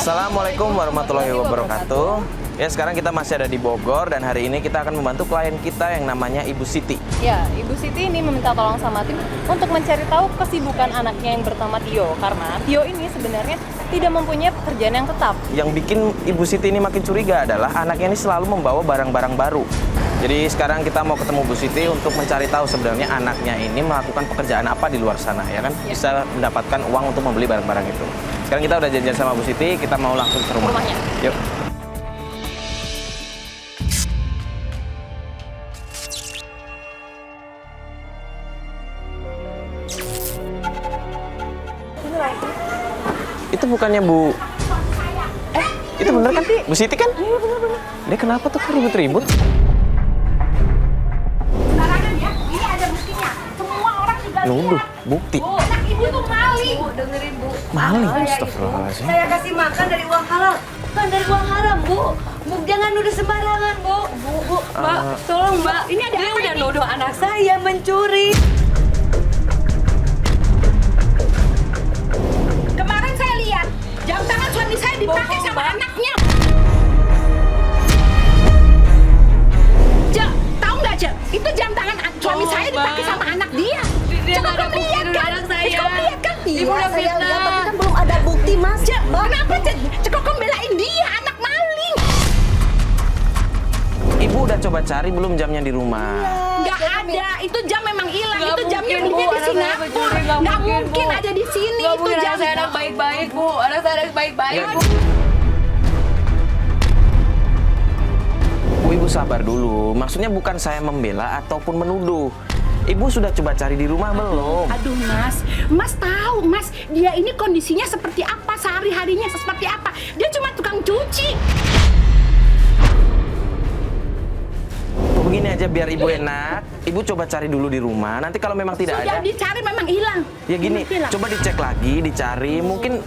Assalamualaikum warahmatullahi wabarakatuh. Ya, sekarang kita masih ada di Bogor dan hari ini kita akan membantu klien kita yang namanya Ibu Siti. Ya, Ibu Siti ini meminta tolong sama tim untuk mencari tahu kesibukan anaknya yang bernama Tio. Karena Tio ini sebenarnya tidak mempunyai pekerjaan yang tetap. Yang bikin Ibu Siti ini makin curiga adalah anaknya ini selalu membawa barang-barang baru. Jadi sekarang kita mau ketemu Bu Siti untuk mencari tahu sebenarnya anaknya ini melakukan pekerjaan apa di luar sana, ya kan? Ya. Bisa mendapatkan uang untuk membeli barang-barang itu. Sekarang kita udah janjian sama Bu Siti, kita mau langsung ke rumahnya. Yuk. Itu bukannya Bu... itu bener kan? Bu Siti kan? Iya, benar-benar. Dia kenapa tuh ribut-ribut? Sembarangan ya, ini ada buktinya. Semua orang juga Nuduh, lihat. bukti. Anak ibu tuh maling. Bu, dengerin Bu. Maling, Saya itu, astagfirullahaladzim. saya kasih makan dari uang halal, bukan dari uang haram, Bu. Bu, jangan nuduh sembarangan, Bu. Bu, Mbak, tolong Mbak. Ini ada Dia apa udah ini? nuduh anak saya mencuri. Kemarin saya lihat jam tangan suami saya dipakai Bohong, sama Mbak. anaknya. Ja, tahu nggak Ja? Itu jam tangan suami Bohong, saya dipakai Mbak. sama anak dia. Dia Coba nggak ada kamu bukti lihat nuduh kan? anak saya. Coba lihat kan? Ibu udah saya fitnah. lihat, tapi kan belum ada bukti, Mas. Ja, kenapa Cekok kamu belain dia, anak maling? Ibu udah coba cari belum jamnya di rumah? Nggak ada, itu jam memang hilang. Nggak Itu jamnya mungkin, belinya Bu. di Anak saya Singapura. mencuri, nggak Nggak mungkin, mungkin Bu. ada di sini. Nggak Itu mungkin, jam. anak saya anak baik-baik, Bu. Anak saya anak baik-baik, Ya, Bu. Bu, Ibu sabar dulu. Maksudnya bukan saya membela ataupun menuduh. Ibu sudah coba cari di rumah belum? Aduh Mas tahu Mas, dia ini kondisinya seperti apa, sehari-harinya seperti apa. Dia cuma tukang cuci. Begini aja biar Ibu enak. Ibu coba cari dulu di rumah. Nanti kalau memang tidak Sudah ada, dicari memang hilang. ya gini, Memang hilang. coba dicek lagi, dicari. Mungkin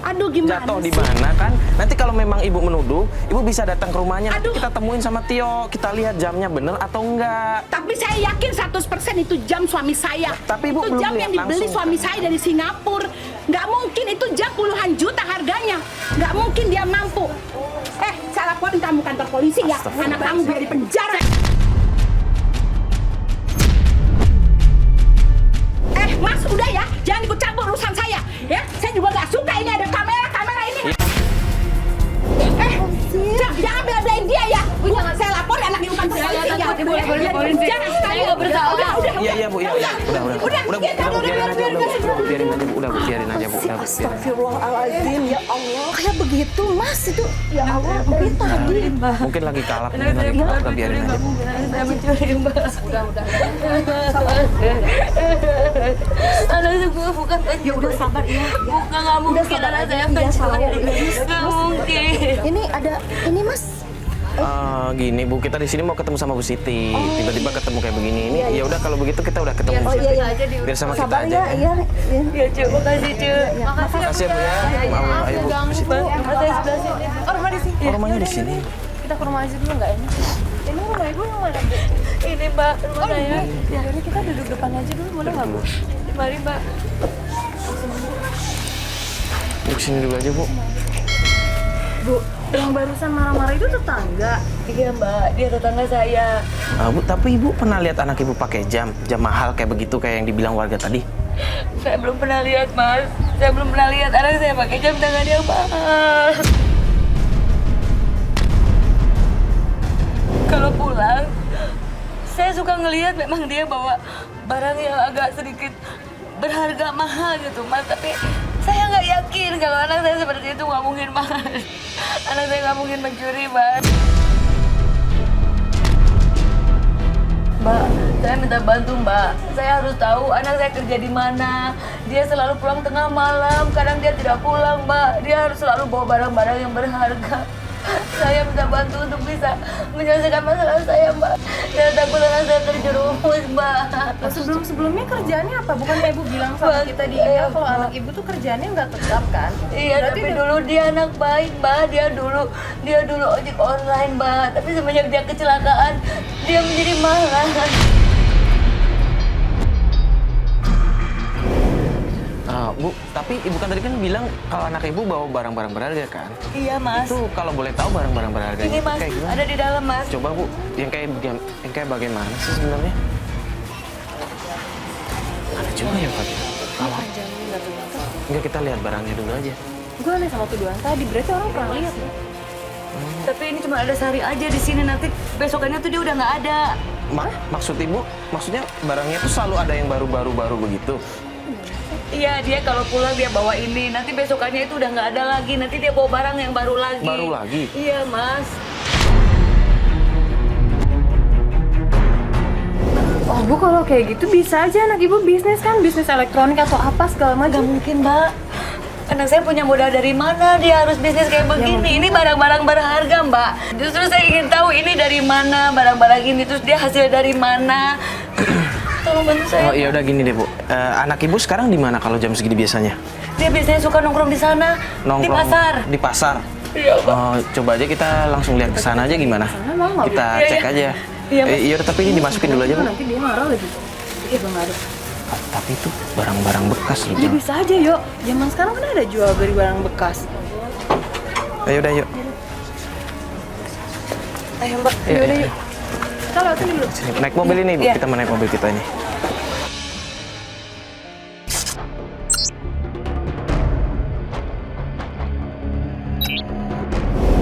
Aduh, gimana jatuh di sih? mana kan? Nanti kalau memang Ibu menuduh, Ibu bisa datang ke rumahnya. Nanti Aduh. kita temuin sama Tio. Kita lihat jamnya bener atau enggak. Tapi saya yakin 100% itu jam suami saya. Tapi Ibu itu belum jam lihat yang dibeli langsung, suami kan? saya dari Singapura. Nggak mungkin itu jam puluhan juta harganya. Nggak mungkin dia mampu. Saya laporin kamu kantor polisi ya. Anak kamu biar di penjara. Mas, udah ya, jangan ikut campur urusan saya. Ya, saya juga nggak suka ini ada kamera ini. Jangan bela-belain dia ya. Saya lapor anak ibu kantor polisi ya. Boleh, Jangan sekali. Saya nggak bersalah. Udah. Iya Bu, iya. Udah, biarin aja Bu. Biarin aja Bu. Biarin aja Bu. Astagfirullahaladzim, ya Allah. Kayak begitu, Mas. Itu, ya Allah, mungkin tadi. Mungkin lagi kalap, mungkin lagi kalap. Udah biarin aja Bu. Anak saya mencuri, Mbak. Udah. Anak saya bukan pencuri. Ya udah sabar, ya. Bukan, nggak mungkin anak saya pencuri. Nggak mungkin. Ini ada, ini Mas. Gini Bu, kita di sini mau ketemu sama Bu Siti. Tiba-tiba ketemu kayak begini. Ini ya udah kalau begitu kita udah ketemu Bu Oh Siti. iya, iya. aja di Biar sama kita Sabar aja. ya, iya. Ya, Cuk. Makasih, Cuk. Makasih ya Bu ya. Maaf, ayo Bu. Bu Siti. Rumah saya sebelah sini. Oh, rumah di sini. Oh, rumahnya di sini. Kita ke rumah aja dulu nggak ini? Ini rumah ibu yang mana, Bu? Ini, Mbak, rumah saya. Ya, jadi kita duduk depan aja dulu, boleh nggak, Bu? Mari, Mbak. Bu, sini dulu aja Bu. Bu, yang barusan marah-marah itu tetangga. Iya, Mbak. Dia tetangga saya. Bu, tapi Ibu pernah lihat anak Ibu pakai jam mahal kayak begitu kayak yang dibilang warga tadi? Saya belum pernah lihat, Mas. Saya belum pernah lihat anak saya pakai jam tangan yang mahal. Kalau pulang, saya suka ngelihat memang dia bawa barang yang agak sedikit berharga mahal gitu, Mas. Tapi saya nggak yakin kalau anak saya seperti itu nggak mungkin mahal. Anak saya nggak mungkin mencuri, Mas. Mbak, saya minta bantu, Mbak. Saya harus tahu anak saya kerja di mana. Dia selalu pulang tengah malam, kadang dia tidak pulang, Mbak. Dia harus selalu bawa barang-barang yang berharga. Saya minta bantu untuk bisa menyelesaikan masalah saya, Mbak. Saya takut anak saya terjerumus, Mbak. Sebelum-sebelumnya kerjaannya apa? Bukannya ibu bilang sama kita di email kalau anak ibu tuh kerjaannya nggak tetap kan? Iya, Berarti tapi dulu dia anak baik, Mbak. Dia dulu ojek online, Mbak. Tapi semenjak dia kecelakaan, dia menjadi malas. Bu, tapi ibu kan tadi kan bilang kalau anak ibu bawa barang-barang berharga kan? Iya, Mas. Itu kalau boleh tahu barang-barang berharga Ini, Mas, kayak gimana? ada di dalam, Mas. Coba Bu, yang kayak bagaimana sih sebenarnya? Ada juga ya Pak? Kalau enggak kita lihat barangnya dulu aja. Gue aneh sama tuduhan tadi, berarti orang pernah lihat ya? Tapi ini cuma ada sehari aja di sini, nanti besokannya tuh dia udah nggak ada. Maksud ibu, maksudnya barangnya tuh selalu ada yang baru begitu? Iya, dia kalau pulang dia bawa ini, nanti besokannya itu udah nggak ada lagi, nanti dia bawa barang yang baru lagi. Baru lagi? Iya, Mas. Oh Bu, kalau kayak gitu bisa aja anak ibu bisnis kan, bisnis elektronik atau apa segala Nggak macam. mungkin, Mbak. Anak saya punya modal dari mana? Dia harus bisnis kayak begini. Ini barang-barang berharga, Mbak. Justru saya ingin tahu ini dari mana barang-barang ini. Terus dia hasil dari mana? Tolong bantu saya. Oh iya udah gini deh Bu, anak ibu sekarang di mana kalau jam segini biasanya? Dia biasanya suka nongkrong di sana, di pasar. Di pasar. Iya, Pak. Coba aja kita langsung lihat ke sana aja gimana? Kita Iya, cek iya. aja. Iya, Mas. Iya, tapi ini dimasukin dulu aja Bu. Nanti dia marah lagi. Iya Bang, nggak ada. Tapi itu barang-barang bekas loh. Ya Jang. bisa aja yuk, zaman sekarang kan ada jual beli barang bekas. Ayo udah yuk. Ayo Mbak, Iya, yaudah iya. yuk. Kita lewatin dulu. Sini, naik mobil ini Bu, Iya. kita mau naik mobil kita ini.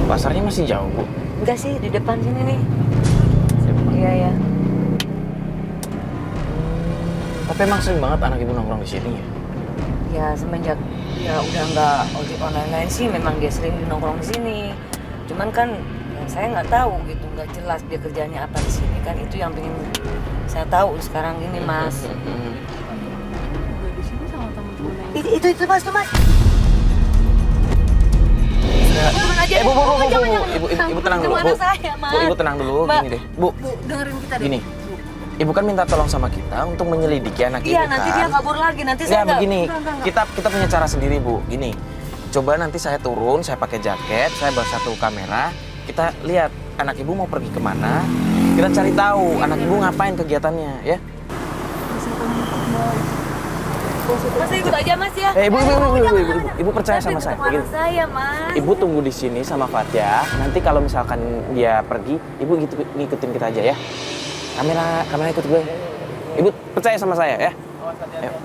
Pasarnya masih jauh Bu. Enggak sih, di depan sini nih. Iya, ya. Tapi emang sering banget anak ibu nongkrong di sini ya? Ya semenjak ya udah nggak ojek online lain sih, memang dia sering nongkrong di sini. Cuman kan ya, saya nggak tahu gitu, nggak jelas dia kerjanya apa di sini kan, itu yang pengen saya tahu sekarang ini, Mas. Di sini sama temen-temen yang Itu Mas, tuh Mas. Teman aja. Bu, Jangan. ibu tenang dulu, Gimana Bu. saya, Mas? Bu, ibu tenang dulu, Mbak. gini deh. Bu, Bu, dengerin kita deh. gini. Ibu kan minta tolong sama kita untuk menyelidiki anak ibu Iya, kan. nanti dia kabur lagi, nanti Ya saya nggak. begini, Enggak. kita punya cara sendiri Bu. Gini, coba nanti saya turun, saya pakai jaket, saya bawa satu kamera, kita lihat anak ibu mau pergi kemana, kita cari tahu anak ibu ngapain kegiatannya, ya. Mas ikut aja, Mas ya. Ibu percaya sama saya. Mana Begini. saya, Mas? Ibu tunggu di sini sama Fatia. Nanti kalau misalkan dia pergi, ibu gitu ngikutin kita aja ya. Kamera ikut gue. Ibu percaya sama saya ya. Ayo.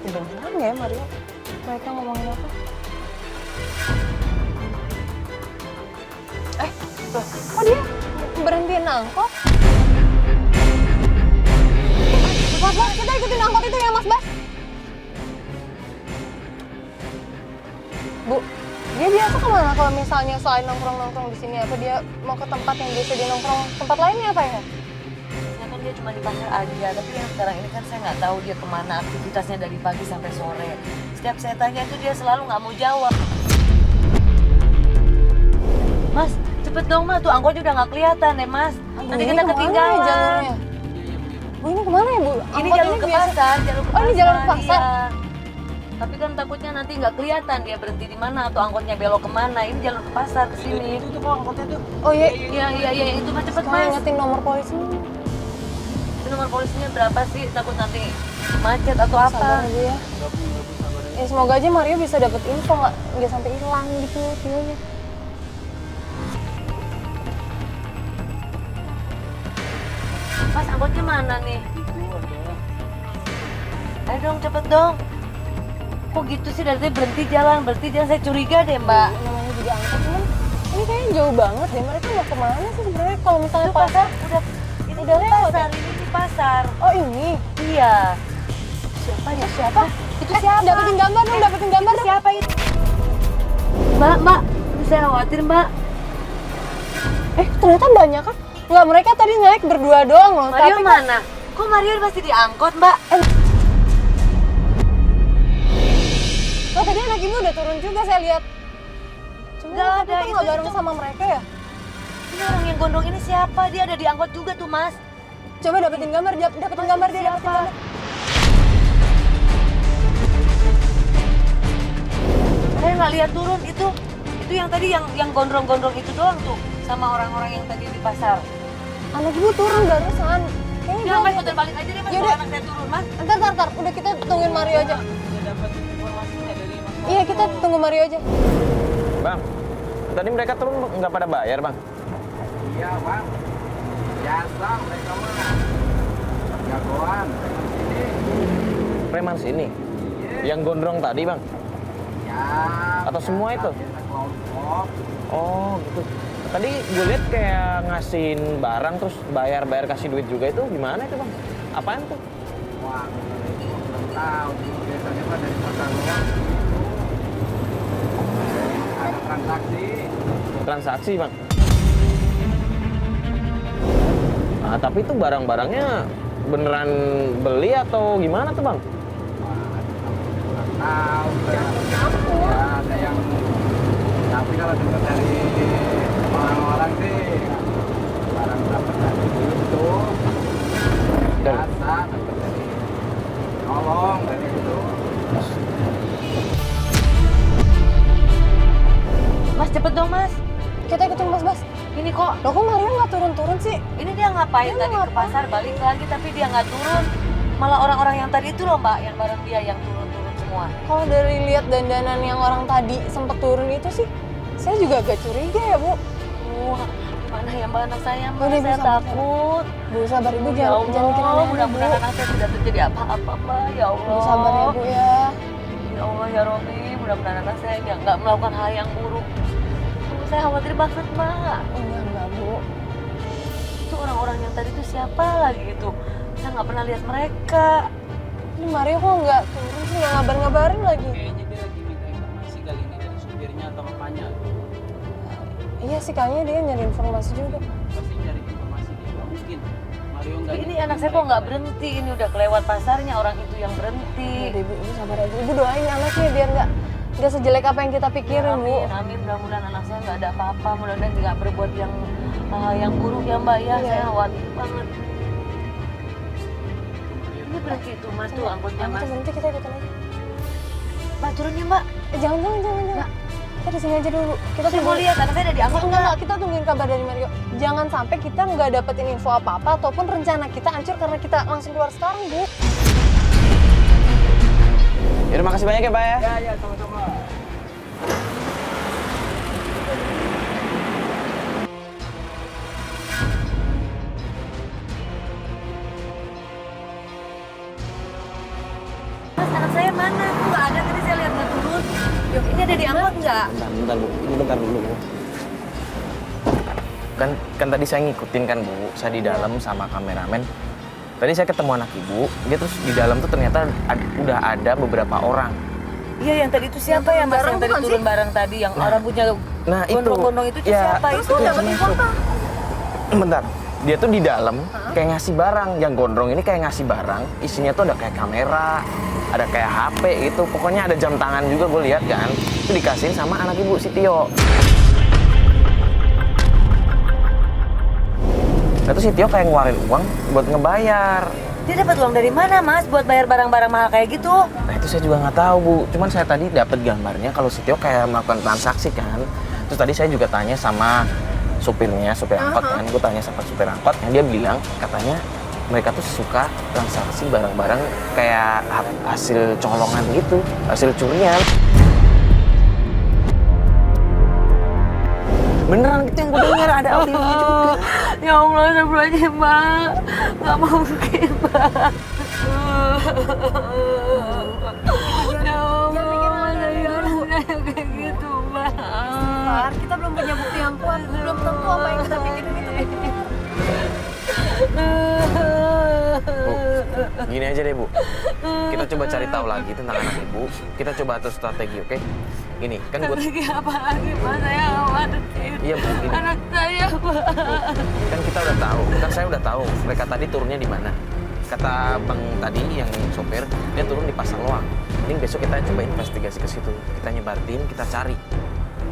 Kedengeran nggak ya Mario? Mereka ngomongin apa? Loh, kok dia berhentiin angkot? Mas, kita ikutin angkot itu ya Mas Bas. Bu, dia biasa kemana kalau misalnya selain nongkrong-nongkrong di sini? Apa dia mau ke tempat yang biasa dia nongkrong? Tempat lainnya apa ya? Ya kan dia cuma di pasar aja, tapi yang sekarang ini kan saya nggak tahu dia kemana aktivitasnya dari pagi sampai sore. Setiap saya tanya itu dia selalu nggak mau jawab. Mas, cepet dong Mas, tuh angkotnya udah nggak kelihatan deh Mas. Nanti Ini kita kemana ketinggalan. ya jalurnya? Bu, ini kemana ya Bu? Ini Angkot jalur ke biasa- pasar, jalur ke Oh, ini jalur ke pasar? iya. Tapi kan takutnya nanti nggak kelihatan dia berhenti di mana atau angkotnya belok kemana. Ini jalur ke pasar ke sini. Itu kok angkotnya tuh. Oh iya, Iya, itu Mas cepet sekarang Mas. ingetin nomor polisi. Itu nomor polisinya berapa sih? Takut nanti macet atau Sabar apa? aja ya. Ya semoga aja Mario bisa dapet info nggak sampai hilang gitu videonya. Mas, angkotnya mana nih? Ayo dong, cepet dong. Kok gitu sih dari tadi berhenti jalan, saya curiga deh Mbak. Namanya juga angkot cuman ini kayaknya jauh banget deh. Mereka mau kemana sih sebenarnya kalau misalnya Itu pasar? ini Udah lewat pasar, ini di pasar. Oh ini Iya. siapa ya? Siapa? Itu siapa? Dapetin gambar dong, dapetin gambar dong. Siapa itu? Mbak, saya khawatir Mbak. Ternyata banyak kan? Nggak, mereka tadi naik berdua doang loh. Mario tapi mana? Kok Mario masih diangkot Mbak? Oh tadi anak ibu udah turun juga saya lihat. Cuma Nggak tapi ada, kok nggak itu bareng cuma- sama mereka ya? Ini orang yang gondong ini siapa? Dia ada di angkot juga tuh Mas. Coba dapetin gambar dia, dapetin gambar. nggak lihat turun itu yang tadi yang gondrong-gondrong itu doang tuh sama orang-orang yang tadi di pasar. Anak ibu turun barusan. Kayaknya Ya mas, putar balik aja deh mas, Yaudah. kalau anak saya turun mas. Ntar. Udah kita tungguin Mario aja. Iya, kita tunggu Mario aja. Bang, tadi mereka turun nggak pada bayar, Bang? Iya bang, biasa mereka mah jagoan sini. Preman sini? Yang gondrong tadi, Bang? Ya. Atau semua itu? Kelompok. Oh, gitu. Tadi gue lihat kayak ngasihin barang terus bayar kasih duit juga, itu gimana itu, Bang? Apaan tuh? Wah, belum tahu. Biasanya mah dari pasar luar. Ada transaksi. Transaksi, Bang? Nah, tapi itu barang-barangnya beneran beli atau gimana tuh, Bang? Kurang tahu. Ya, ada yang. Tapi kalau dengar dari orang-orang sih, barang dapat dari itu. Biasa dapat dari nolong dari itu. Mas cepet dong mas, Kita ikutin Bas. ini kok Loh, kok Mario nggak turun-turun sih? ini dia ngapain Dia tadi ke ngapain? pasar balik lagi tapi dia nggak turun. Malah orang-orang yang tadi itu loh mbak, yang bareng dia yang turun-turun semua. Kalau dari lihat dandanan yang orang tadi sempet turun itu sih, saya juga agak curiga ya, Bu. Wah, gimana ya mbak anak saya mbak, Udah, saya bisa, takut. Bu, sabar Ibu, Ya jangan mikir Allah, aneh-aneh, Bu. mudah-mudahan anak saya tidak terjadi apa-apa mbak, ya Allah. Bu, sabar ya, Bu ya. Ya Allah ya Robi, mudah-mudahan anak saya nggak melakukan hal yang buruk. Saya khawatir banget mbak. Enggak, Bu. Itu orang-orang yang tadi itu siapa lagi itu? Saya nggak pernah lihat mereka. Ini Mario kok nggak turun sih, nggak ngabar-ngabarin lagi. Kayaknya dia lagi minta informasi kali ini dari supirnya atau apanya. Iya sih, kayaknya dia nyari informasi juga. Pasti cari informasi dia. Nggak mungkin Mario nggak. Ini anak saya kok nggak berhenti? Ini udah kelewat pasarnya orang itu yang berhenti. Udah, Ibu sabar aja. Ibu doain anaknya biar nggak sejelek apa yang kita pikirin, Bu. Amin, amin. Mudah-mudahan anak saya nggak ada apa-apa. Mudah-mudahan nggak berbuat yang buruk ya mbak ya. Iya. Saya khawatir banget. Ini berhenti tuh mas tuh angkotnya Angkotnya mas. berhenti, kita ikutin aja. Mbak turunnya mbak. Jangan. Kita di sini aja dulu. Kita Saya mau tunggu. lihat anak saya ada di angkot Enggak, nggak? kita tungguin kabar dari Mario. Jangan sampai kita nggak dapetin info apa-apa ataupun rencana kita hancur karena kita langsung keluar sekarang, Bu. Ya, terima kasih banyak ya, Pak ya. Ya, sama-sama. Mas anak saya mana? Kok nggak ada? Tadi saya lihat nggak turun. Yuk, ini ada di angkot nggak? Bentar, Bu. Ini bentar dulu, Bu. Kan tadi saya ngikutin kan, Bu. Saya di dalam sama kameramen. Tadi saya ketemu anak ibu, dia terus di dalam tuh ternyata udah ada beberapa orang. Iya yang tadi itu siapa ya mas? Yang tadi turun barang tadi yang orang punya Nah, itu. gondrong-gondrong itu Ya, siapa itu? dapat info apa? Bentar. Dia tuh di dalam kayak ngasih barang. Yang gondrong ini kayak ngasih barang. Isinya tuh ada kayak kamera, ada kayak HP gitu. Pokoknya ada jam tangan juga gue lihat kan. Itu dikasihin sama anak ibu si Tio. Nah, terus si Tio kayak ngeluarin uang buat ngebayar. Dia dapat uang dari mana mas buat bayar barang-barang mahal kayak gitu? Nah, itu saya juga nggak tahu, Bu. Cuman saya tadi dapat gambarnya kalau si Tio kayak melakukan transaksi kan. Terus tadi saya juga tanya sama supirnya, supir angkot kan. Gue tanya sama supir angkot, yang dia bilang katanya mereka tuh suka transaksi barang-barang kayak hasil colongan gitu, hasil curian. Beneran gitu yang gue dengar, ada audionya juga. Ya Allah, astagfirullahaladzim mbak. Gak mungkin mbak. Ya Allah, saya kayak gitu mbak. Kita belum punya bukti yang kuat, belum tentu apa yang kita pikirin itu benar. Bu, gini aja deh, Bu. Kita coba cari tahu lagi tentang anak ibu. Kita coba atur strategi, oke? Gini, kan gue... Lagi apa lagi mbak? Saya khawatir. Iya, Bu, gini. Anak saya mbak. Kan kita udah tahu, kan saya udah tahu mereka tadi turunnya di mana. Kata Bang tadi yang sopir, dia turun di Pasar Loang. Mending besok kita coba investigasi ke situ. Kita nyebar tim, kita cari.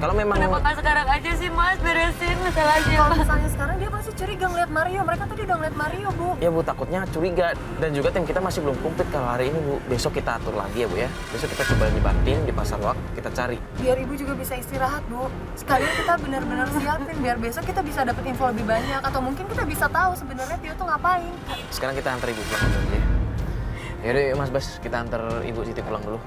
Kalau memang Kenapa nggak sekarang aja sih Mas beresin masalahnya? Kalau misalnya sekarang dia pasti curiga ngeliat Mario. Mereka tadi udah ngeliat Mario, Bu. ya Bu, takutnya curiga. Dan juga tim kita masih belum komplit kalau hari ini Bu. Besok kita atur lagi ya Bu ya. Besok kita coba nyebar tim di pasar Loak, kita cari. Biar Ibu juga bisa istirahat, Bu. Sekalian kita benar-benar siapin biar besok kita bisa dapet info lebih banyak. Atau mungkin kita bisa tahu sebenarnya Tio tuh ngapain. Sekarang kita antar Ibu pulang dulu aja ya. Yaudah yuk Mas Bas, kita antar Ibu Siti pulang dulu.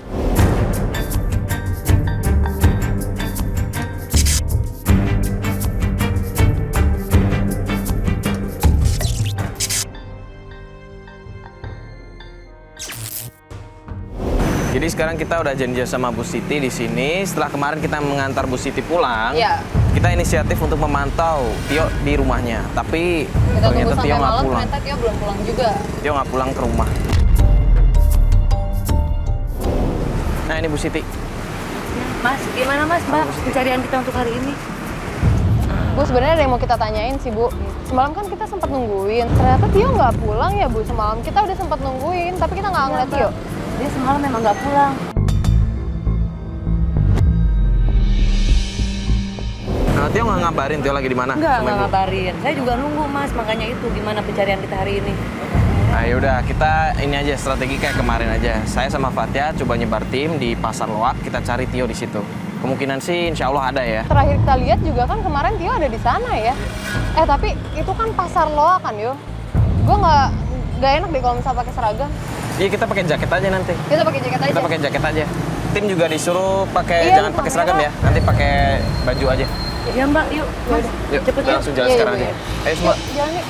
Jadi sekarang kita udah janji sama Bu Siti di sini. Setelah kemarin kita mengantar Bu Siti pulang, Iya. kita inisiatif untuk memantau Tio di rumahnya. Tapi Kita tunggu ternyata sampai Tio nggak malam, pulang. ternyata Tio belum pulang juga. Tio nggak pulang ke rumah. Nah ini Bu Siti. Mas, gimana Mas, Mbak? Pencarian kita untuk hari ini? Bu, sebenarnya ada yang mau kita tanyain sih, Bu. Semalam kan kita sempat nungguin. Ternyata Tio nggak pulang ya, Bu. Semalam kita udah sempat nungguin, tapi kita nggak ngeliat Tio. Dia semalam memang nggak pulang. Nah, Tio nggak ngabarin Tio lagi di mana? Nggak sama Ibu? ngabarin. Saya juga nunggu Mas, makanya itu gimana pencarian kita hari ini. Nah yaudah, kita ini aja strategi kayak kemarin aja. Saya sama Fatia coba nyebar tim di pasar Loak, kita cari Tio di situ. Kemungkinan sih insya Allah ada ya. Terakhir kita lihat juga kan kemarin Tio ada di sana ya. Tapi itu kan pasar Loak kan, Yo. Gue nggak enak deh kalau misalnya pakai seragam. Iya kita pakai jaket aja nanti. Kita pakai jaket aja. Kita pakai jaket aja. Tim juga disuruh pakai Iya, jangan pakai seragam ya. Nanti pakai baju aja. Ya Mbak, yuk. Mas, Yuk, cepet kita yuk. langsung jalan Iya, sekarang iya, aja. iya. Ayo semua. Jalan yuk.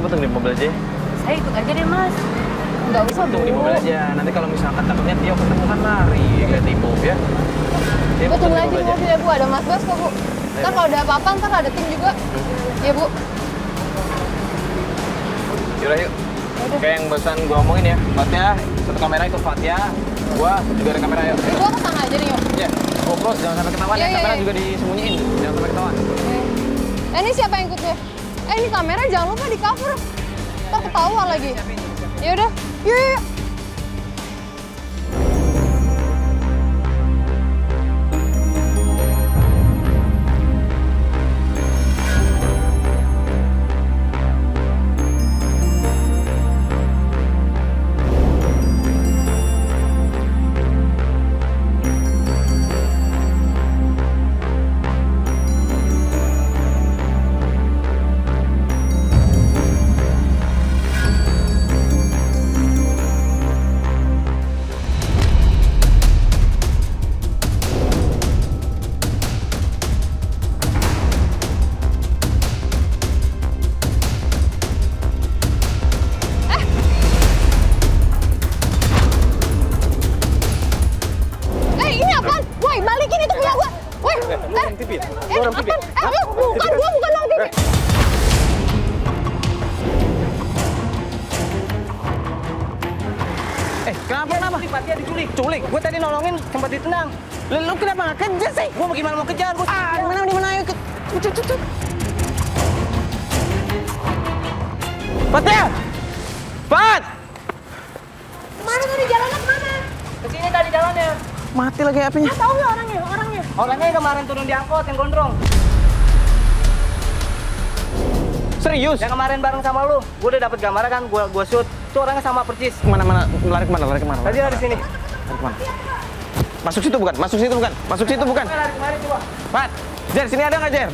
Ibu tunggu di mobil aja ya. Saya ikut aja deh Mas. Nggak usah, Bu. Tunggu di mobil aja. Nanti kalau misalkan takutnya Tio ketemu kan lari kayak Ibu ya. Ya, Bu, tunggu aja mobil di mobil ya, Bu. Ada Mas Bas kok, Bu. Ntar kalau ada apa-apa, ntar ada tim juga. Iya, Bu. Yaudah yuk. Kayak yang barusan gua omongin ya. Fatia, satu kamera ikut Fatia. Gua juga ada kamera yuk. Gua kesana aja nih, Yo. Iya. Fokus jangan sampai ketahuan Iya, ya. iya, Kamera iya. juga disembunyiin. Jangan sampai ketahuan. Ini siapa yang ikut gue? Ini kamera jangan lupa di cover. Ntar ketahuan lagi. Ya udah, yuk, yuk, yuk. Ini apaan? Woi, balikin itu punya gue. Woi, apaan? Bukan, gue bukan Bang Tipi. Kenapa? Fatia diculik. Culik. Gue tadi nolongin sempat ditendang. Lu kenapa nggak kejar sih? Gue mau gimana mau kejar? Gue Di mana ayo ikut. Cut. Fatia! Fat! Kemana tadi jalannya kemana? kesini tadi jalannya. Mati lagi apinya. Tahu nggak orangnya? Orangnya yang kemarin turun di angkot yang gondrong. Serius? Yang kemarin bareng sama lu. Gue udah dapet gambarnya kan. Gue shoot. Itu orangnya sama persis. Mana? Lari kemana? Tadi ada di sini. Lari kemana? Masuk situ bukan? Lari kemarin coba. Fat! Jer, sini ada nggak Jer?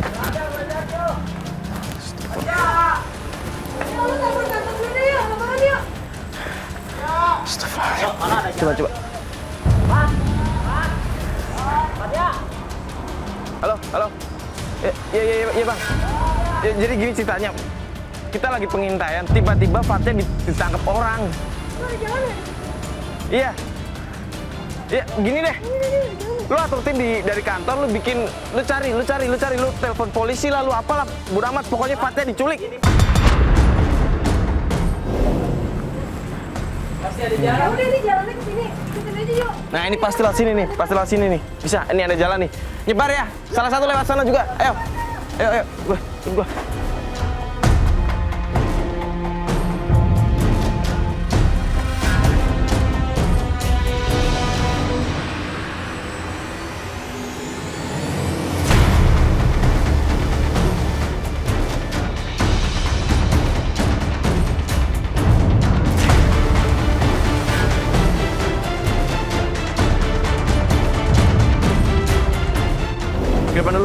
Coba. Halo. Iya bang. Ya, jadi gini ceritanya. Kita lagi pengintaian, tiba-tiba Fatia ditangkap orang. Iya. Ya, gini deh. Lu atur tim dari kantor, lu cari, lu telepon polisi lah, lu apalah, bodo amat, pokoknya Fatia diculik. Pasti ada jalan. Udah nih jalannya ke sini. Nah ini pasti lewat sini nih, pasti lewat sini nih. Bisa, ini ada jalan nih. Nyebar ya, salah satu lewat sana juga. Ayo, ayo, gua.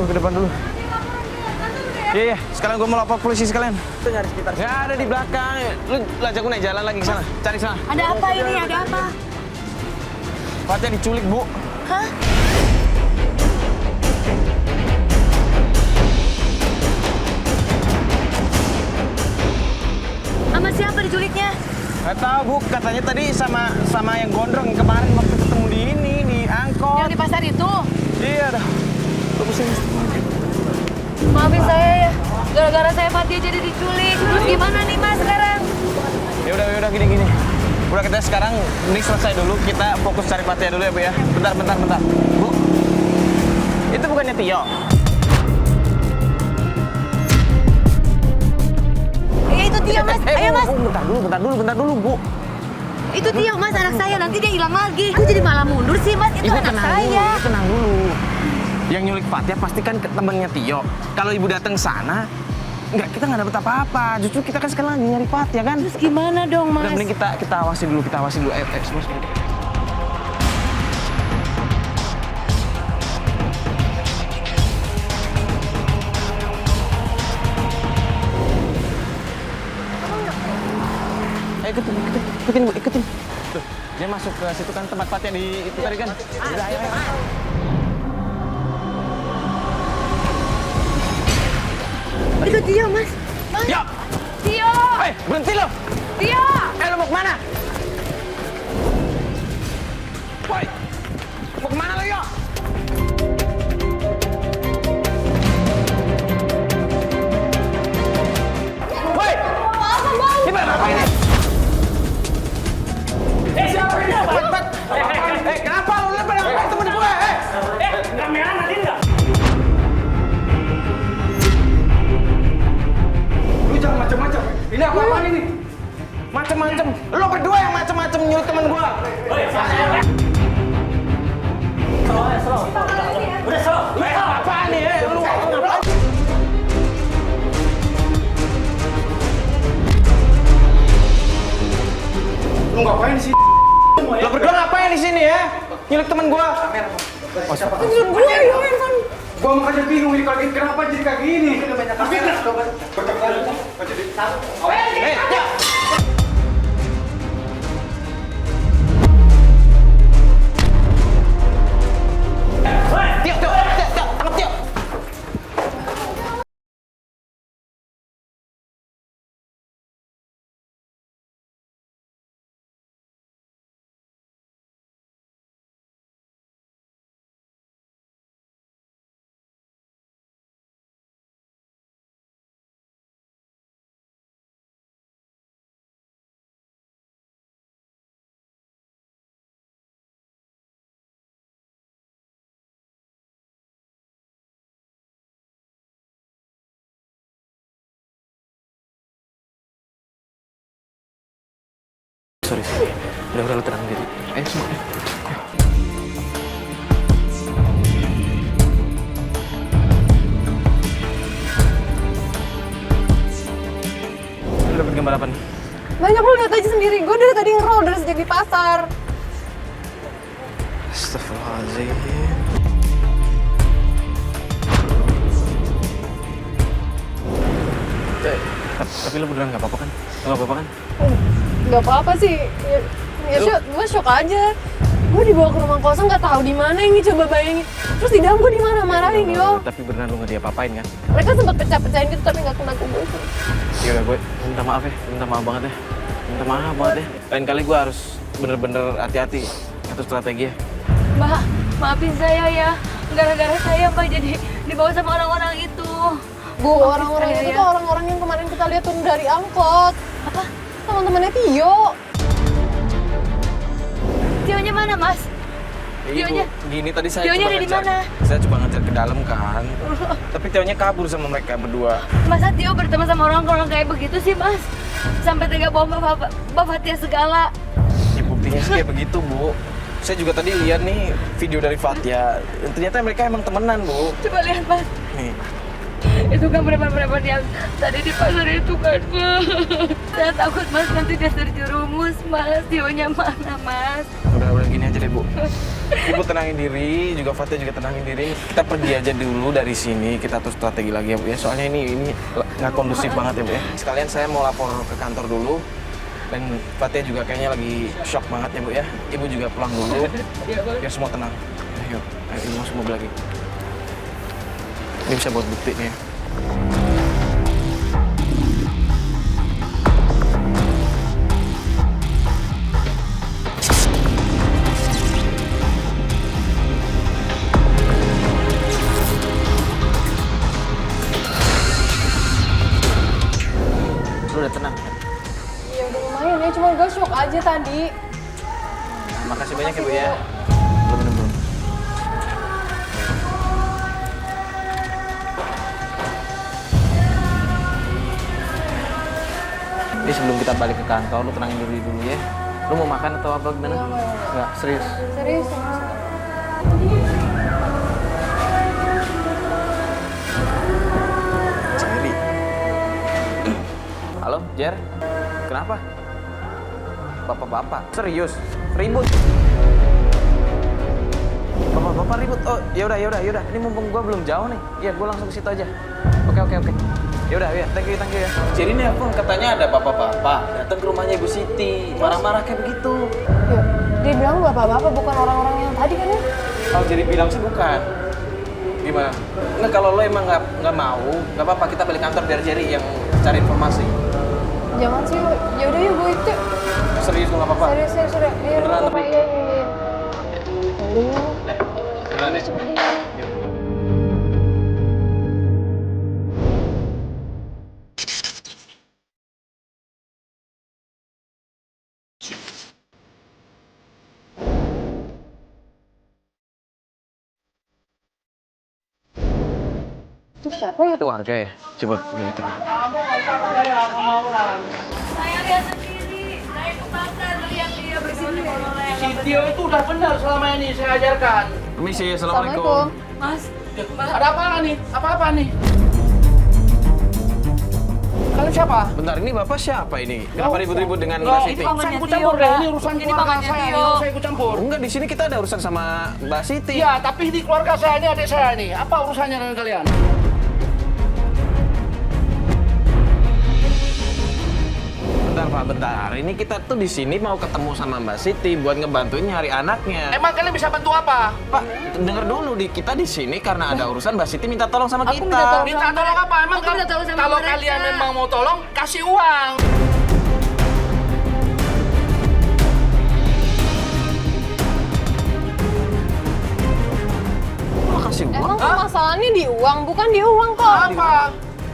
Ke depan dulu. Iya, sekarang gue mau lapor polisi sekalian. Itu nyari sekitar. Ya ada di belakang. Lu ajak gue naik jalan lagi ke sana. Cari sana. Ada apa ini? Ada apa? Fatia diculik, Bu. Hah? Sama siapa diculiknya? Gak tahu, Bu. Katanya tadi sama yang gondrong yang kemarin waktu ketemu di angkot. Yang di pasar itu? Iya dah. Lu pusing. Maafin saya ya. Gara-gara saya Fatia jadi diculik. Terus gimana nih Mas sekarang? Ya udah gini. Udah kita sekarang ini selesai dulu. Kita fokus cari Fatia dulu ya, Bu ya. Bentar. Bu. Itu bukannya Tio? Itu Tio Mas. Ayo Mas. Bentar dulu, Bu. Itu Tio Mas, anak saya. Nanti dia hilang lagi. Aku jadi malah mundur sih Mas. Itu Ibu anak tenang saya. Dulu, tenang dulu. Yang nyulik Fatia pasti kan temennya Tio. Kalau ibu datang sana, kita nggak dapet apa-apa. Justru kita kan sekarang lagi nyari Fatia kan. Terus gimana dong Mas? Udah mending kita awasi dulu. Ayo semua. Ayo ikutin Bu. Tuh, dia masuk ke situ kan tempat Fatia di itu tadi kan. Udah, ayo. Itu Tio Mas. Tio! Tio! Berhenti lo! Tio! Lo mau kemana? Woi! Mau kemana lo, Yo? Woi! Ini pada apa ini? Siapa ini? Cepat! Kenapa lo? Lo pada ngapain temen gue? Kamera nanti enggak? Lu jangan macam-macam. Ini apa-apaan ini? Macem-macem. Lo berdua yang macem-macem nyulik temen gua. Slow. Udah slow. Apaan nih? Lu ngapain? Lu ngapain di sini? Lo berdua ngapain di sini ya? Nyulik temen gua. Nyulik gue ya, handphone. Gua makanya bingung ini kalau kenapa jadi kayak gini. Udah banyak kamera. Ya. Tio, tangkap Tio. Sorry. Udah lu tenang diri. Ayo semua. Lu dapet gambar apa nih? Banyak, lu lihat aja sendiri. Gue dari tadi nge-roll dari sejak di pasar. Astagfirullahaladzim. Tapi lu beneran nggak apa-apa kan? Nggak apa-apa kan? Gak apa-apa sih. Ya gue shock aja. Gue dibawa ke rumah kosong gak tahu di mana ini, coba bayangin. Terus di dalam gue dimarah-marahin yo. Tapi beneran lu nggak diapa-apain kan? Mereka sempat pecah-pecahin gitu tapi gak kena ke gue. Yaudah gue minta maaf ya, minta maaf banget ya. Minta maaf banget ya. Lain kali gue harus bener-bener hati-hati atur strategi ya. Mbak, maafin saya ya. Gara-gara saya Mbak jadi dibawa sama orang-orang itu. Bu, orang-orang itu tuh orang-orang yang kemarin kita lihat turun dari angkot. Apa? Teman-temannya Tio. Tionya mana, Mas? Ibu, Tionya? gini tadi saya Tionya coba ada di ngejar. mana? Saya coba ngejar ke dalam kan. Tapi Tionya kabur sama mereka berdua. Masa Tio berteman sama orang-orang kayak begitu sih, Mas? Sampai tega bawa bapak Tia segala. Ya buktinya sih kayak begitu, Bu. Saya juga tadi lihat nih video dari Fatia. Ternyata mereka emang temenan, Bu. Coba lihat, Mas. Nih. Itu kan preman-preman yang tadi di pasar itu kan, Mas. Saya takut, Mas, nanti dia terjerumus, Mas. Tionya mana, Mas? Udah gini aja deh, Bu. Ibu tenangin diri, juga Fatia juga tenangin diri. Kita pergi aja dulu dari sini, kita atur strategi lagi ya, Bu ya. Soalnya ini nggak kondusif banget ya, Bu ya. Sekalian saya mau lapor ke kantor dulu. Dan Fatia juga kayaknya lagi shock banget ya, Bu ya. Ibu juga pulang dulu, biar semua tenang. Ayo masuk mobil lagi. Ini bisa buat bukti nih ya. Lu udah tenang? Ya udah lumayan ya, cuma gue shock aja tadi. Makasih banyak ya, Bu ya. Belum. Ini sebelum kita balik ke kantor, lu tenangin diri dulu ya. Lu mau makan atau apa gimana? Enggak, serius. Serius. Jerry. Halo, Jer. Kenapa? Bapak-bapak. Serius? Ribut? Bapak-bapak ribut? Oh, yaudah. Ini mumpung gua belum jauh nih. Iya, gua langsung ke situ aja. Oke. Yaudah, ya. Thank you ya. Jadi nih aku katanya ada bapak-bapak datang ke rumahnya Ibu Siti. Marah-marah kayak begitu. Ya, dia bilang bapak-bapak bukan orang-orang yang tadi kan ya? Oh, jadi bilang sih bukan. Gimana? Nggak, kalau lo emang nggak mau, nggak apa-apa, kita balik kantor biar Jerry yang cari informasi. Jangan sih, ya udah yuk gue itu. Serius lo nggak apa-apa? Serius. Iya, Beneran bapak tapi? iya. Beneran ya? Itu siapa ya? Itu warga ya? Coba gitu. Saya lihat sendiri. Saya ke pasar lihat dia bersini. Si Tio itu udah benar selama ini saya ajarkan. Permisi, Assalamualaikum. Mas, Ada apa nih? Apa nih? Kalian siapa? Bentar, ini bapak siapa ini? Kenapa ribut-ribut dengan Loh, Mbak Siti? itu saya Mamanya ikut Tio, campur deh. Kak. Ini urusan Ini keluarga mamanya saya. Tio. Nggak usah ikut campur. Enggak, di sini kita ada urusan sama Mbak Siti. Ya, tapi di keluarga saya ini adik saya nih. Apa urusannya dengan kalian? Bentar. Ini kita tuh di sini mau ketemu sama Mbak Siti buat ngebantuin nyari anaknya. Emang kalian bisa bantu apa? Pak, denger dulu kita di sini karena ada urusan Mbak Siti minta tolong sama Aku kita. minta tolong. Minta tolong apa? Emang Aku minta tolong sama kalau mereka. kalian memang mau tolong, kasih uang. Lo kasih uang? Emang masalahnya di uang, bukan di uang kok. Apa?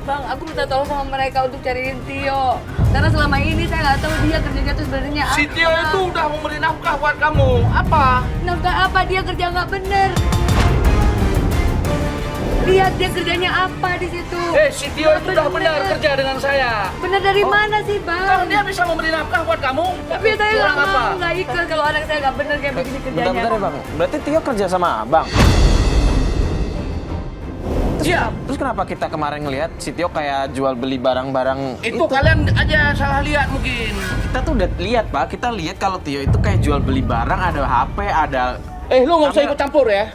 Bang, aku minta tolong sama mereka untuk cariin Tio. Karena selama ini saya nggak tahu dia kerjanya tuh sebenarnya apa. Si Tio itu udah memberi nafkah buat kamu. Apa? Nafkah apa? Dia kerja nggak bener. Lihat dia kerjanya apa di situ. Si Tio itu udah benar kerja dengan saya. Bener dari mana sih, Kalau Bang? dia bisa memberi nafkah buat kamu, Tapi saya nggak kurang apa? mau, nggak ikut kalau anak saya nggak bener kayak begini kerjanya. Bentar ya Bang, berarti Tio kerja sama Abang? Iya. Terus kenapa kita kemarin ngelihat si Tio kayak jual beli barang-barang Itu kalian aja salah lihat mungkin. Kita tuh udah lihat Pak, kita lihat kalau Tio itu kayak jual beli barang, ada HP, ada... Lu nggak usah ikut campur ya.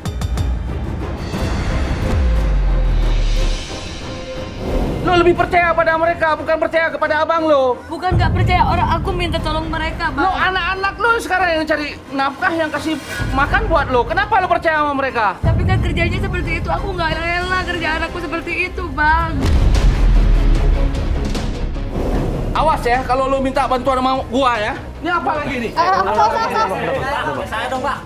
Lo lebih percaya pada mereka, bukan percaya kepada abang lo. Bukan nggak percaya orang, aku minta tolong mereka, Lo Bang. anak-anak lo sekarang yang cari nafkah, yang kasih makan buat lo. Kenapa lo percaya sama mereka? Tapi kan kerjanya seperti itu, aku nggak rela kerja anakku seperti itu, Bang. Awas ya, kalau lo minta bantuan sama gua ya. Ini apa lagi nih? Saya dong, Pak.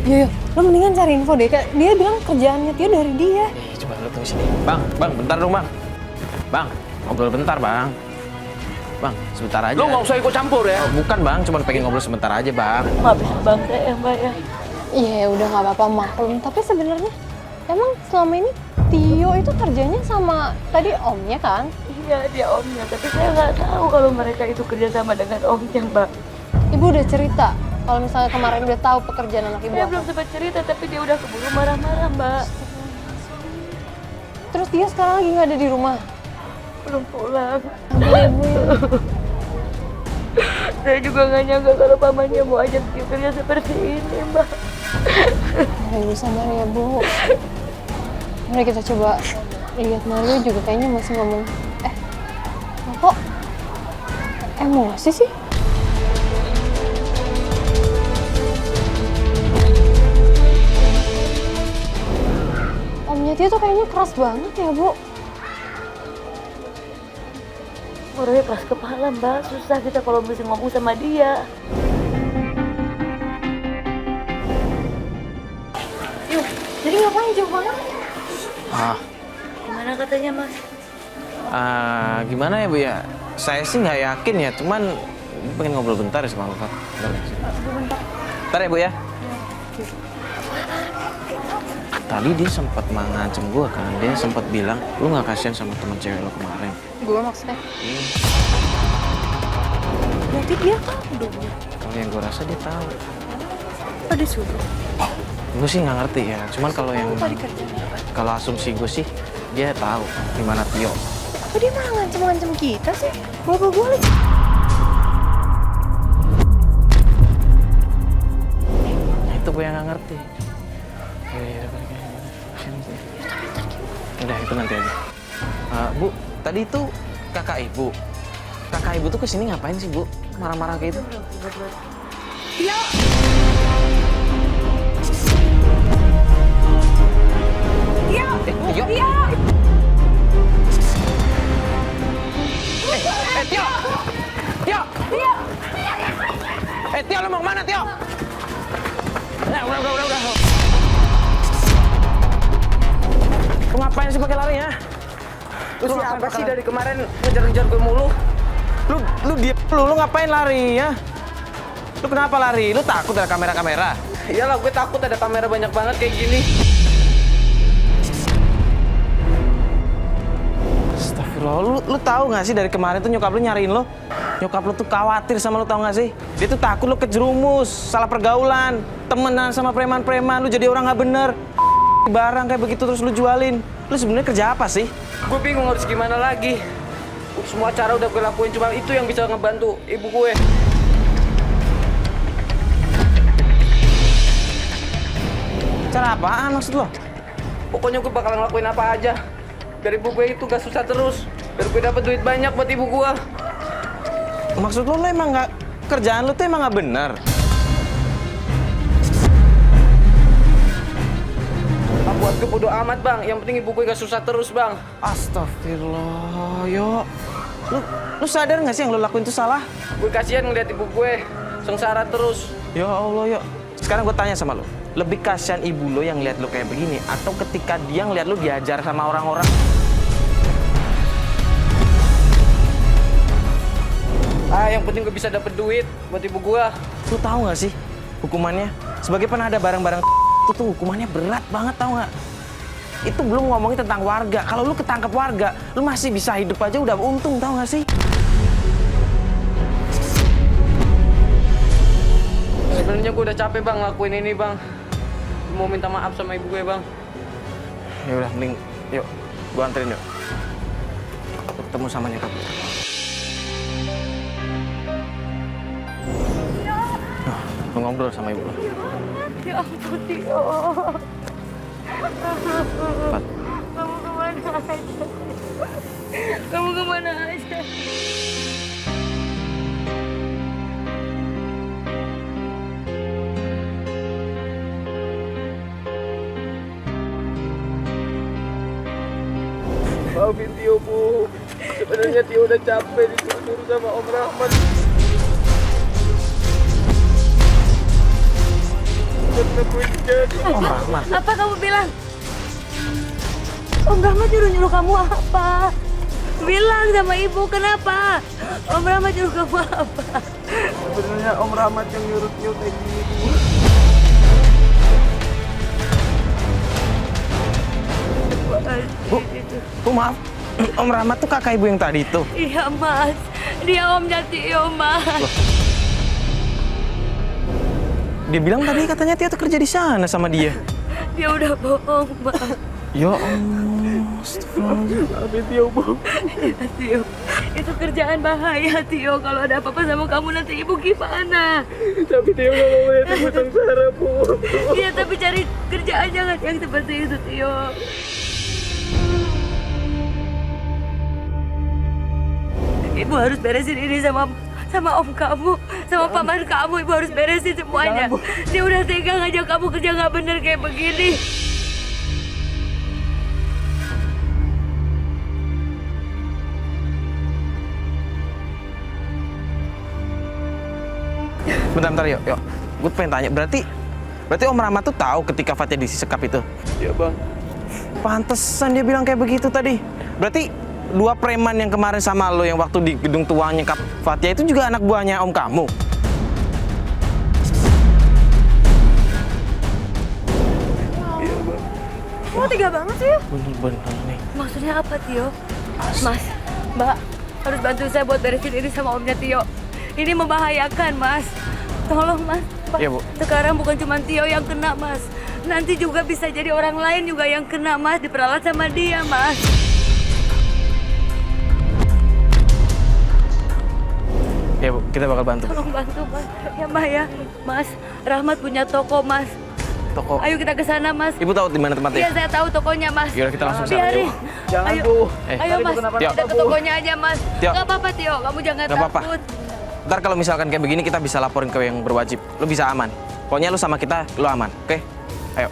Iya, lo mendingan cari info deh. Kak. Dia bilang kerjaannya Tio dari dia. Coba lo tunggu sini. Bang, bentar dong Bang. Bang, ngobrol bentar Bang. Bang, sebentar aja. Lu nggak usah ikut campur ya. Oh, bukan bang, cuma pengen ngobrol sebentar aja bang. Maaf ya bang, saya mbak ya. Iya udah nggak apa-apa maklum. Tapi sebenarnya emang selama ini Tio itu kerjanya sama tadi omnya kan? Iya dia omnya, tapi saya nggak tahu kalau mereka itu kerja sama dengan omnya mbak. Ibu udah cerita kalau misalnya kemarin udah tahu pekerjaan anak ibu Saya apa? belum sempat cerita, tapi dia udah keburu marah-marah mbak. Terus dia sekarang lagi nggak ada di rumah? Belum pulang. Ibu. Saya juga nggak nyangka kalau pamannya mau ajak dia kerja seperti ini mbak. Ya, ibu sabar ya bu. Mari kita coba lihat Mario juga kayaknya masih ngomong. Kok emosi sih? Omnya dia tuh kayaknya keras banget ya bu. Orangnya keras kepala mbak, susah kita kalau mesti ngomong sama dia. Yuk, jadi ngapain jauh banget? Gimana katanya mas? Gimana ya bu ya? Saya sih nggak yakin ya, cuman pengen ngobrol bentar ya sama Alfa. Bentar ya bu ya. Tadi dia sempat mengancam gue kan, dia sempat bilang, lu nggak kasihan sama teman cewek lo kemarin. Gue maksudnya. Berarti dia tahu dong. Kalau yang gue rasa dia tahu. Oh disuruh. Gue sih nggak ngerti ya, cuman kalau yang kalau asumsi gue sih dia tahu di mana Tio. Kok dia malah ngancem-ngancem kita sih? Gue lagi. Nah, itu gue yang nggak ngerti. Udah itu nanti aja. Bu, tadi itu kakak ibu. Kakak ibu tuh kesini ngapain sih bu? Marah-marah kayak gitu? Tio! Tio! Tio! Tio! Tio! Tio! Tio! Tio, lo mau kemana, Tio? Nah, udah. Lu ngapain sih pakai lari ya? Lu siapa sih dari kemarin ngejar-ngejar gue mulu? Lu diam lu ngapain lari ya? Lu kenapa lari? Lu takut ada kamera-kamera? Iyalah gue takut ada kamera banyak banget kayak gini. Astagfirullah, lu tahu nggak sih dari kemarin tuh nyokap lu nyariin lo? Nyokap lu tuh khawatir sama lu, tahu nggak sih? Dia tuh takut lu kejerumus, salah pergaulan, temenan sama preman-preman, lu jadi orang nggak bener. Barang kayak begitu terus lu jualin. Lu sebenarnya kerja apa sih? Gue bingung harus gimana lagi. Semua cara udah gue lakuin, cuma itu yang bisa ngebantu ibu gue. Cara apaan maksud lo? Pokoknya gue bakal ngelakuin apa aja. Biar ibu gue itu gak susah terus. Biar gue dapet duit banyak buat ibu gue. Maksud lo emang nggak, kerjaan lu tuh emang nggak bener? Buat gue bodo amat bang, yang penting ibu gue gak susah terus bang. Astagfirullah, yo. Lu sadar nggak sih yang lu lakuin itu salah? Gue kasihan ngeliat ibu gue sengsara terus. Ya Allah, yo. Sekarang gue tanya sama lu, lebih kasihan ibu lo yang lihat lu kayak begini atau ketika dia ngeliat lu diajar sama orang-orang? Yang penting gue bisa dapet duit buat ibu gue. Lu tahu nggak sih hukumannya? Sebagai penada barang-barang itu tuh hukumannya berat banget, tahu nggak? Itu belum ngomongin tentang warga. Kalau lu ketangkep warga, lu masih bisa hidup aja udah untung, tahu nggak sih? Sebenarnya gue udah capek bang ngelakuin ini bang. Gue mau minta maaf sama ibu gue bang. Ya udah, mending yuk, gua anterin yuk. Ketemu sama nyokap. Lu ngobrol sama ibu lo. Ya ampun Tio. Pat. Kamu kemana aja? Kamu kemana aja? Maafin Tio bu. Sebenarnya Tio udah capek disuruh sama Om Rahman. Karena gue jadi. Om Rahman. Apa kamu bilang? Om Rahmat nyuruh kamu apa? Bilang sama ibu kenapa? Om Rahmat nyuruh kamu apa? Sebenarnya Om Rahmat yang nyuruh Tio kayak gini, Bu. Bu, maaf. Om Rahmat tuh kakak ibu yang tadi itu. Iya Mas, dia omnya Tio Mas. Dia bilang tadi katanya Tio tuh kerja di sana sama dia. Dia udah bohong Mas. Ya Allah, astagfirullahaladzim. Tapi Tio, Bu. Iya Tio, itu kerjaan bahaya Tio. Kalau ada apa-apa sama kamu nanti ibu gimana? Tapi Tio nggak mau lihat ibu sengsara, Bu. Iya tapi cari kerjaan jangan yang seperti itu Tio. Ibu harus beresin ini sama om kamu, sama paman kamu. Ibu harus beresin semuanya. Dia udah tega ngajak kamu kerja nggak bener kayak begini. Bentar, yuk. Gue pengen tanya, berarti Om Rahmat tuh tahu ketika Fatia disekap itu? Iya, Bang. Pantesan dia bilang kayak begitu tadi. Berarti dua preman yang kemarin sama lo yang waktu di gedung tua nyekap Fatia itu juga anak buahnya om kamu? Iya, Bang. Kamu tega banget sih ya? Bener-bener nih. Maksudnya apa Tio? Mas, Mbak, harus bantu saya buat beresin ini sama omnya Tio. Ini membahayakan Mas. Tolong Mas. Iya, Bu. Sekarang bukan cuma Tio yang kena Mas. Nanti juga bisa jadi orang lain juga yang kena Mas. Diperalat sama dia Mas. Ya Bu, kita bakal bantu. Tolong bantu Mas. Ya Mbak ya. Mas, Rahmat punya toko Mas. Toko. Ayo kita ke sana Mas. Ibu tahu di mana tempatnya? Iya saya tahu tokonya Mas. Yaudah, kita langsung sana, Biarin. yuk. Jangan, Ayo. Bu. Ayo Tadi Mas, bukan apa-apa, kita ke Bu. tokonya aja Mas. Tio. Gak apa-apa Tio, kamu jangan Gak apa-apa. takut. Ntar kalau misalkan kayak begini kita bisa laporin ke yang berwajib. Lo bisa aman. Pokoknya lo sama kita, lo aman. Oke? Ayo.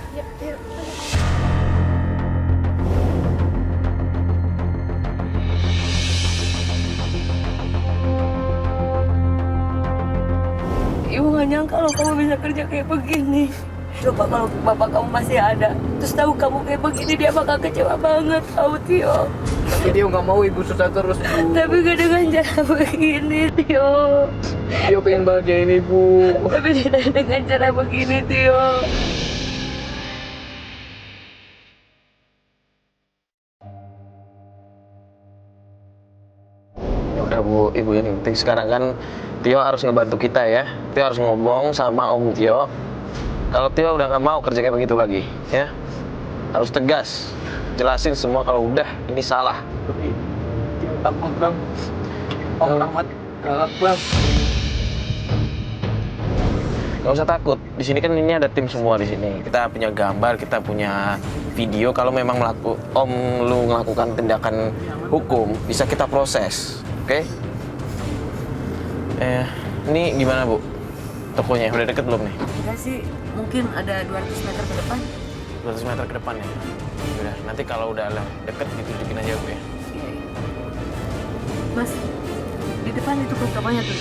Ibu gak nyangka loh kamu bisa kerja kayak begini. Coba kalau bapak kamu masih ada, terus tahu kamu kayak begini, dia bakal kecewa banget, tahu Tio. Tapi Tio nggak mau ibu susah terus, Bu. Tapi gak dengan cara begini, Tio. Tio pengen bahagiain ibu. Tapi tidak dengan cara begini, Tio. Ya udah Bu, Ibu yang penting sekarang kan Tio harus ngebantu kita ya. Tio harus ngomong sama Om Tio. Kalau Tio udah nggak mau kerja kayak begitu lagi, ya harus tegas, jelasin semua kalau udah ini salah. Tio takut, Bang. Om Rahmat galak, Bang. Gak usah takut. Di sini kan ini ada tim semua di sini. Kita punya gambar, kita punya video. Kalau memang Om lu melakukan tindakan hukum, bisa kita proses, oke? Ini gimana Bu? Tokonya udah deket belum nih? Enggak sih, mungkin ada 200 meter ke depan. 200 meter ke depan ya? Udah, nanti kalau udah deket ditunjukin aja Bu ya. Iya. Mas, di depan itu tokonya tuh.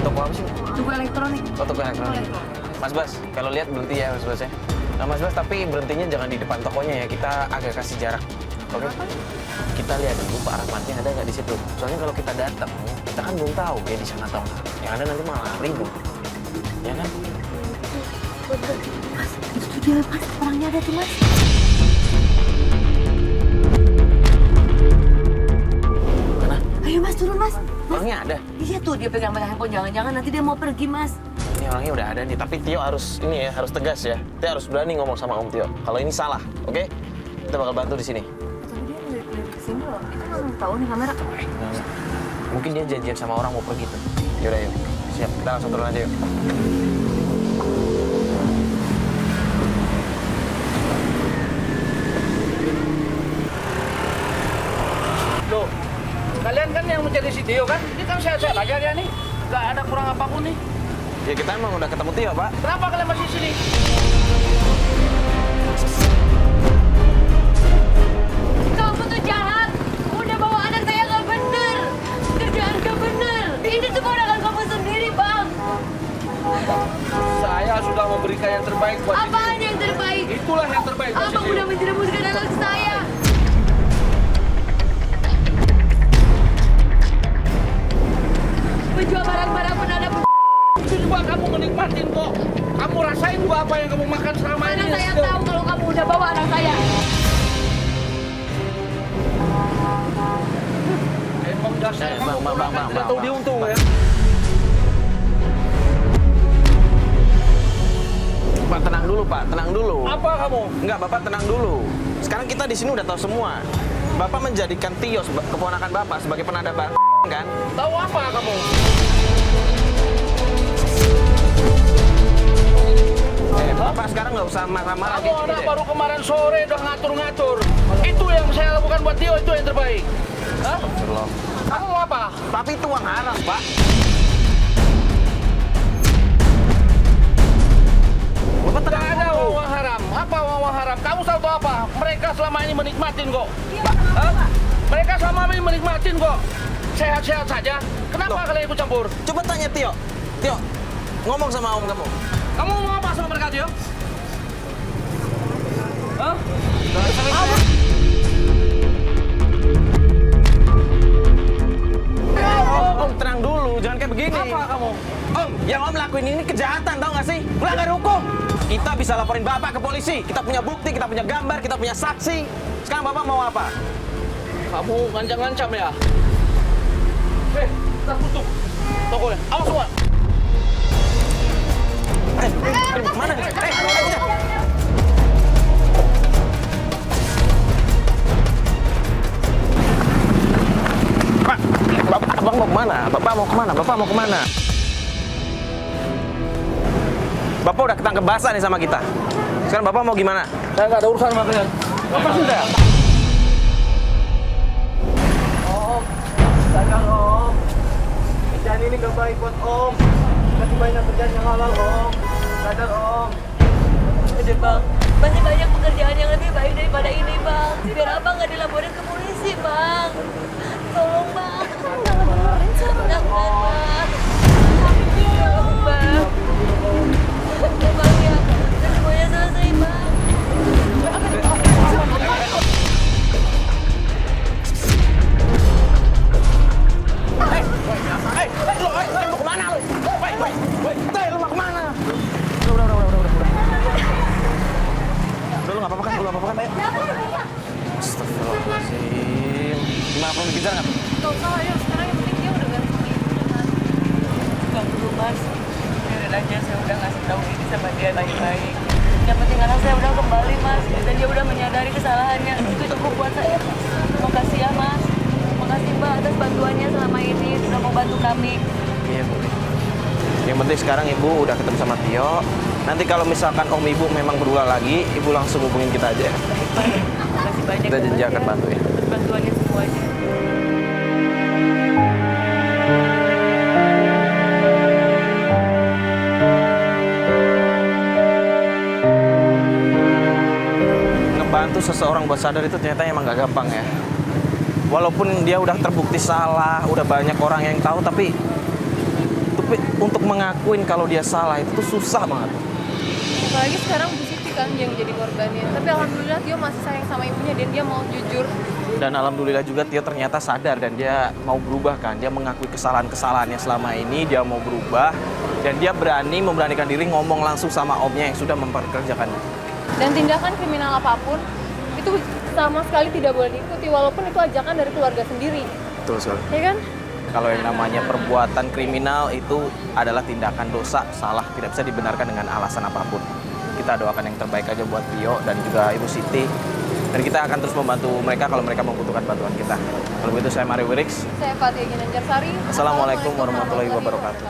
Toko apa sih? Toko elektronik. Oh, toko elektronik. Mas Bas, kalau lihat berhenti ya Mas Bas ya. Nah Mas Bas, tapi berhentinya jangan di depan tokonya ya. Kita agak kasih jarak. Oke? Kita lihat dulu Pak Rahmatnya ada nggak di situ. Soalnya kalau kita datang, kita kan belum tahu dia di sana atau nggak. Yang ada nanti malah ribut. Ya kan? Mas, itu dia Mas, orangnya ada tuh Mas. Mana? Ayo Mas, turun Mas. Orangnya ada. Iya tuh, dia pegang handphone. Jangan-jangan nanti dia mau pergi Mas. Ini orangnya udah ada nih. Tapi Tio harus ini ya, harus tegas ya. Tio harus berani ngomong sama Om Tio. Kalau ini salah, oke? Kita bakal bantu di sini. Tapi dia lihat kesini loh. Itu kan tahu nih kamera. Nah, mungkin dia janjian sama orang mau pergi tuh. Yaudah yuk, siap. Kita langsung turun aja yuk. Loh, kalian kan yang mencari si Tio kan? Ini kan sehat-sehat aja dia nih. Nggak ada kurang apapun nih. Ya kita emang udah ketemu Tio, Pak. Kenapa kalian masih di sini? Kamu tuh jahat. Udah bawa anak saya nggak bener. Kerjaan nggak bener. Ini tuh ponakan kamu sendiri, Bang. Saya sudah memberikan yang terbaik buat si Tio. Apaan yang terbaik? Itulah yang terbaik buat si Abang Tio. udah menjerumuskan anak saya. menjual barang-barang penadaan. Itu juga kamu menikmatin kok. Kamu rasain juga apa yang kamu makan selama Mana ini. saya tahu kalau kamu udah bawa anak saya. Emang dasar kamu Bang, tidak tahu diuntung ya. Pak, tenang dulu, Pak. Tenang dulu. Apa kamu? Enggak, Bapak tenang dulu. Sekarang kita di sini udah tahu semua. Bapak menjadikan Tio keponakan Bapak sebagai penada barang kan? Tahu apa kamu? Bapak sekarang nggak usah marah-marah Kamu anak baru kemarin sore udah ngatur-ngatur. Itu yang saya lakukan buat Tio, itu yang terbaik. Hah? Astagfirullah. Kamu mau apa? Tapi itu uang haram, Pak. Bapak Tidak tenang ada dulu. uang haram. Apa uang haram? Kamu tahu apa? Mereka selama ini menikmatin kok. Hah? Mereka selama ini menikmatin kok. Sehat-sehat saja. Kenapa Loh. kalian ikut campur? Coba tanya Tio. Tio, ngomong sama om kamu. Kamu mau apa sama mereka, Tio? Hah? Om, tenang dulu, jangan kayak begini. Apa kamu? Om, yang om lakuin ini kejahatan, tau gak sih? Melanggar hukum. Kita bisa laporin Bapak ke polisi. Kita punya bukti, kita punya gambar, kita punya saksi. Sekarang Bapak mau apa? Kamu ngancam-ngancam ya? Kita tutup tokonya. Awas semua. Mana nih? Udah. Pak, Abang mau kemana? Bapak mau kemana? Bapak mau kemana? Bapak udah ketangkep basah nih sama kita. Sekarang Bapak mau gimana? Saya nggak ada urusan sama kalian. Bapak sudah. Om, sadar Om. Kerjaan ini gak baik buat Om. Masih banyak kerjaan yang halal Om. Sadar Om. Udah bang, masih banyak pekerjaan yang lebih baik daripada ini bang. Biar abang nggak dilaporin ke polisi bang. Tolong bang. Jangan bang. Tolong bang. Bang ya, semuanya selesai bang. Lu mau kemana lu? Lu mau kemana? Udah. Udah, lu nggak apa-apa kan? Lu nggak apa-apa kan? Ayo. Astagfirullahaladzim. Gimana, perlu dikejar nggak? Gak usah lah, yuk. Sekarang yang penting dia udah ganti kan. Gak perlu mas. Biarin aja, saya udah ngasih tahu ini sama dia baik-baik. Yang penting anak saya udah kembali mas. Dan dia udah menyadari kesalahannya. Itu cukup buat saya. Terima kasih ya mas. Terima kasih mbak atas bantuannya selama ini. Sudah mau bantu kami. Iya, Bu. Yang penting sekarang Ibu udah ketemu sama Tio. Nanti kalau misalkan Om Ibu memang berulang lagi, Ibu langsung hubungin kita aja. Baik. Terima kasih banyak. Kita ya, Mas, janji akan ya. bantu ya. Atas bantuannya semuanya. Ngebantu seseorang buat sadar itu ternyata emang gak gampang ya. Walaupun dia udah terbukti salah, udah banyak orang yang tahu, tapi untuk mengakuin kalau dia salah itu tuh susah banget. Apalagi sekarang Bu Siti kan yang jadi korbannya. Tapi alhamdulillah Tio masih sayang sama ibunya dan dia mau jujur. Dan alhamdulillah juga Tio ternyata sadar dan dia mau berubah kan. Dia mengakui kesalahan-kesalahannya selama ini, dia mau berubah. Dan dia memberanikan diri ngomong langsung sama omnya yang sudah memperkerjakannya. Dan tindakan kriminal apapun itu sama sekali tidak boleh diikuti walaupun itu ajakan dari keluarga sendiri. Betul sekali. Ya kan? Kalau yang namanya perbuatan kriminal itu adalah tindakan dosa, salah, tidak bisa dibenarkan dengan alasan apapun. Kita doakan yang terbaik aja buat Tio dan juga Ibu Siti. Dan kita akan terus membantu mereka kalau mereka membutuhkan bantuan kita. Kalau begitu saya Mario Wirix. Saya Fatia Ginanjarsari. Assalamualaikum warahmatullahi wabarakatuh.